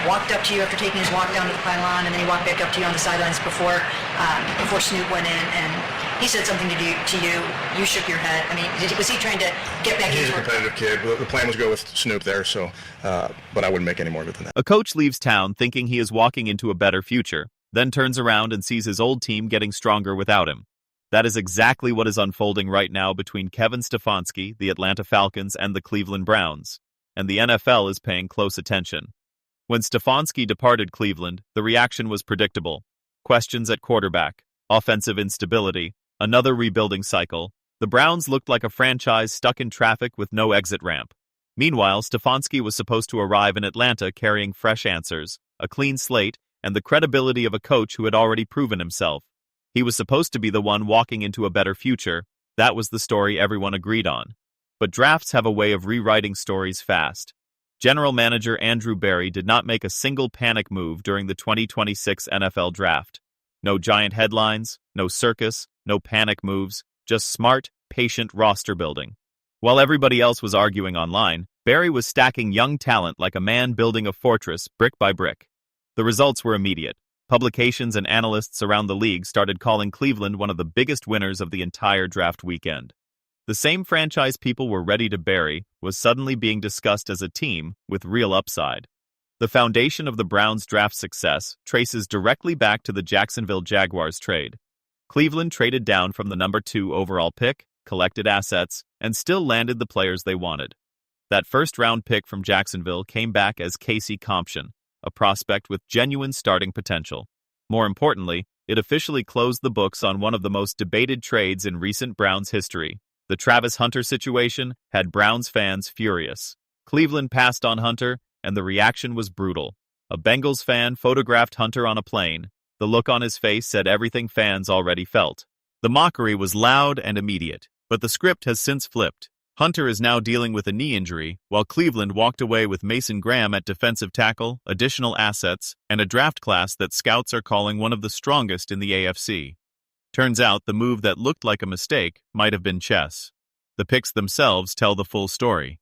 walked up to you after taking his walk down to the pylon, and then he walked back up to you on the sidelines before Snoop went in, and he said something to you. You shook your head. I mean, was he trying to get back into it? He's a competitive kid. The plan was to go with Snoop there, so but I wouldn't make any more of it than that. A coach leaves town thinking he is walking into a better future, then turns around and sees his old team getting stronger without him. That is exactly what is unfolding right now between Kevin Stefanski, the Atlanta Falcons, and the Cleveland Browns, and the NFL is paying close attention. When Stefanski departed Cleveland, the reaction was predictable. Questions at quarterback, offensive instability, another rebuilding cycle. The Browns looked like a franchise stuck in traffic with no exit ramp. Meanwhile, Stefanski was supposed to arrive in Atlanta carrying fresh answers, a clean slate, and the credibility of a coach who had already proven himself. He was supposed to be the one walking into a better future. That was the story everyone agreed on. But drafts have a way of rewriting stories fast. General Manager Andrew Berry did not make a single panic move during the 2026 NFL Draft. No giant headlines, no circus, no panic moves, just smart, patient roster building. While everybody else was arguing online, Berry was stacking young talent like a man building a fortress brick by brick. The results were immediate. Publications and analysts around the league started calling Cleveland one of the biggest winners of the entire draft weekend. The same franchise people were ready to bury was suddenly being discussed as a team with real upside. The foundation of the Browns' draft success traces directly back to the Jacksonville Jaguars trade. Cleveland traded down from the number 2 overall pick, collected assets, and still landed the players they wanted. That first-round pick from Jacksonville came back as Casey Compton, a prospect with genuine starting potential. More importantly, it officially closed the books on one of the most debated trades in recent Browns history. The Travis Hunter situation had Browns fans furious. Cleveland passed on Hunter, and the reaction was brutal. A Bengals fan photographed Hunter on a plane. The look on his face said everything fans already felt. The mockery was loud and immediate, but the script has since flipped. Hunter is now dealing with a knee injury, while Cleveland walked away with Mason Graham at defensive tackle, additional assets, and a draft class that scouts are calling one of the strongest in the AFC. Turns out the move that looked like a mistake might have been chess. The picks themselves tell the full story.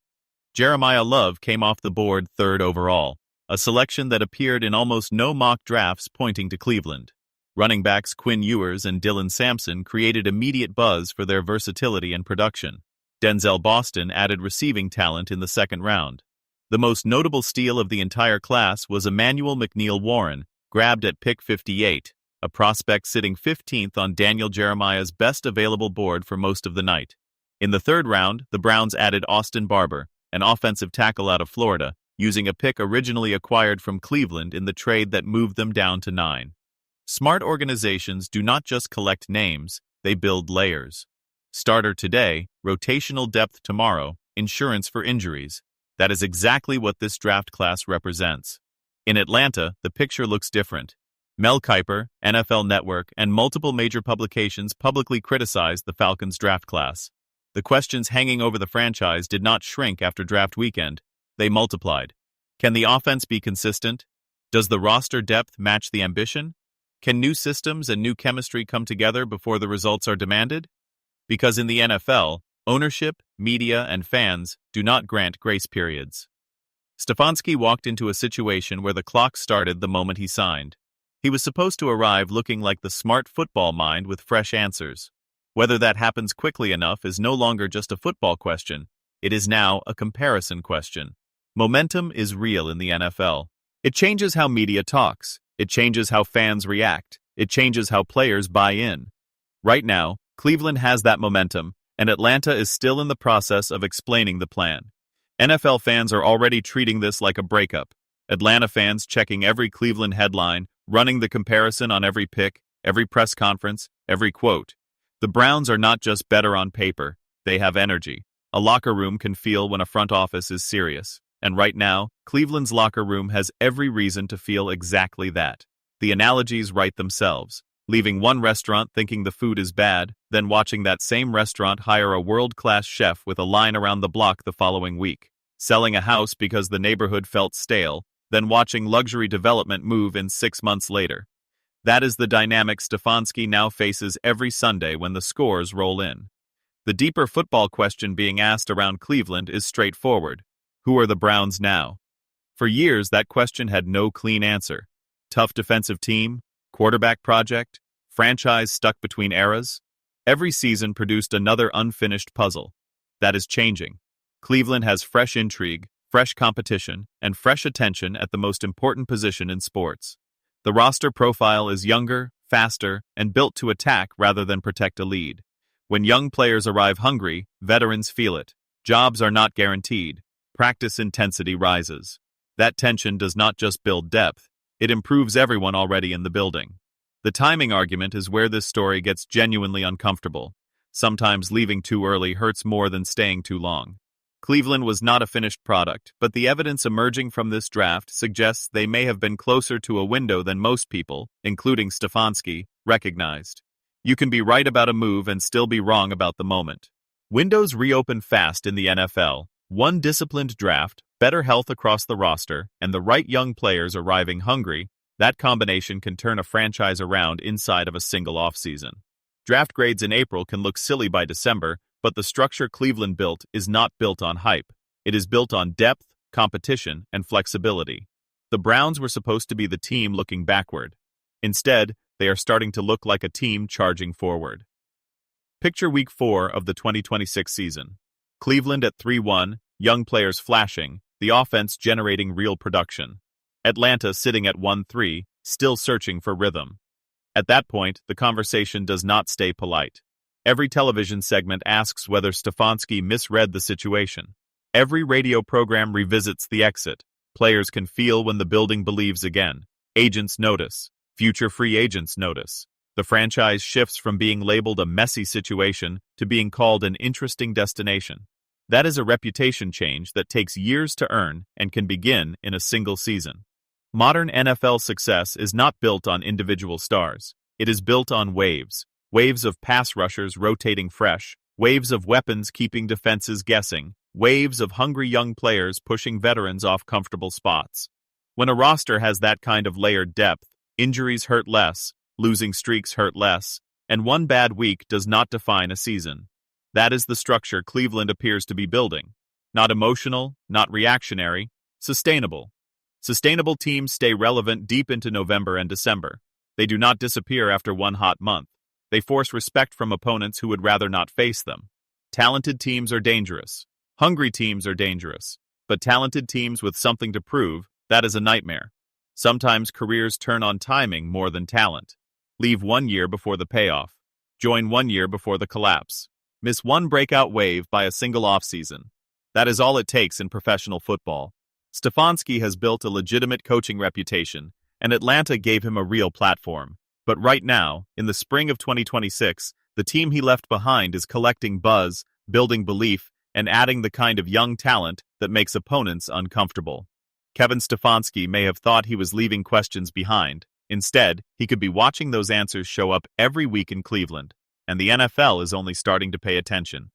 Jeremiah Love came off the board 3rd overall, a selection that appeared in almost no mock drafts pointing to Cleveland. Running backs Quinn Ewers and Samson created immediate buzz for their versatility and production. Denzel Boston added receiving talent in the 2nd round. The most notable steal of the entire class was Emanuel McNeil Warren, grabbed at pick 58, a prospect sitting 15th on Daniel Jeremiah's best available board for most of the night. In the 3rd round, the Browns added Austin Barber, an offensive tackle out of Florida, using a pick originally acquired from Cleveland in the trade that moved them down to 9. Smart organizations do not just collect names, they build layers. Starter today, rotational depth tomorrow, insurance for injuries. That is exactly what this draft class represents. In Atlanta, the picture looks different. Mel Kiper, NFL Network, and multiple major publications publicly criticized the Falcons' draft class. The questions hanging over the franchise did not shrink after draft weekend. They multiplied. Can the offense be consistent? Does the roster depth match the ambition? Can new systems and new chemistry come together before the results are demanded? Because in the NFL, ownership, media, and fans do not grant grace periods. Stefanski walked into a situation where the clock started the moment he signed. He was supposed to arrive looking like the smart football mind with fresh answers. Whether that happens quickly enough is no longer just a football question. It is now a comparison question. Momentum is real in the NFL. It changes how media talks. It changes how fans react. It changes how players buy in. Right now, Cleveland has that momentum, and Atlanta is still in the process of explaining the plan. NFL fans are already treating this like a breakup. Atlanta fans checking every Cleveland headline, running the comparison on every pick, every press conference, every quote. The Browns are not just better on paper, they have energy. A locker room can feel when a front office is serious. And right now, Cleveland's locker room has every reason to feel exactly that. The analogies write themselves. Leaving one restaurant thinking the food is bad, then watching that same restaurant hire a world-class chef with a line around the block the following week. Selling a house because the neighborhood felt stale, then watching luxury development move in 6 months later. That is the dynamic Stefanski now faces every Sunday when the scores roll in. The deeper football question being asked around Cleveland is straightforward. Who are the Browns now? For years, that question had no clean answer. Tough defensive team, quarterback project, franchise stuck between eras. Every season produced another unfinished puzzle. That is changing. Cleveland has fresh intrigue, fresh competition, and fresh attention at the most important position in sports. The roster profile is younger, faster, and built to attack rather than protect a lead. When young players arrive hungry, veterans feel it. Jobs are not guaranteed. Practice intensity rises. That tension does not just build depth, it improves everyone already in the building. The timing argument is where this story gets genuinely uncomfortable. Sometimes leaving too early hurts more than staying too long. Cleveland was not a finished product, but the evidence emerging from this draft suggests they may have been closer to a window than most people, including Stefanski, recognized. You can be right about a move and still be wrong about the moment. Windows reopen fast in the NFL. One disciplined draft, better health across the roster, and the right young players arriving hungry, that combination can turn a franchise around inside of a single offseason. Draft grades in April can look silly by December, but the structure Cleveland built is not built on hype. It is built on depth, competition, and flexibility. The Browns were supposed to be the team looking backward. Instead, they are starting to look like a team charging forward. Picture Week 4 of the 2026 season. Cleveland at 3-1, young players flashing, the offense generating real production. Atlanta sitting at 1-3, still searching for rhythm. At that point, the conversation does not stay polite. Every television segment asks whether Stefanski misread the situation. Every radio program revisits the exit. Players can feel when the building believes again. Agents notice. Future free agents notice. The franchise shifts from being labeled a messy situation to being called an interesting destination. That is a reputation change that takes years to earn and can begin in a single season. Modern NFL success is not built on individual stars. It is built on waves. Waves of pass rushers rotating fresh, waves of weapons keeping defenses guessing, waves of hungry young players pushing veterans off comfortable spots. When a roster has that kind of layered depth, injuries hurt less, losing streaks hurt less, and one bad week does not define a season. That is the structure Cleveland appears to be building. Not emotional, not reactionary, sustainable. Sustainable teams stay relevant deep into November and December. They do not disappear after one hot month. They force respect from opponents who would rather not face them. Talented teams are dangerous. Hungry teams are dangerous. But talented teams with something to prove, that is a nightmare. Sometimes careers turn on timing more than talent. Leave 1 year before the payoff. Join 1 year before the collapse. Miss one breakout wave by a single offseason. That is all it takes in professional football. Stefanski has built a legitimate coaching reputation, and Atlanta gave him a real platform. But right now, in the spring of 2026, the team he left behind is collecting buzz, building belief, and adding the kind of young talent that makes opponents uncomfortable. Kevin Stefanski may have thought he was leaving questions behind. Instead, he could be watching those answers show up every week in Cleveland, and the NFL is only starting to pay attention.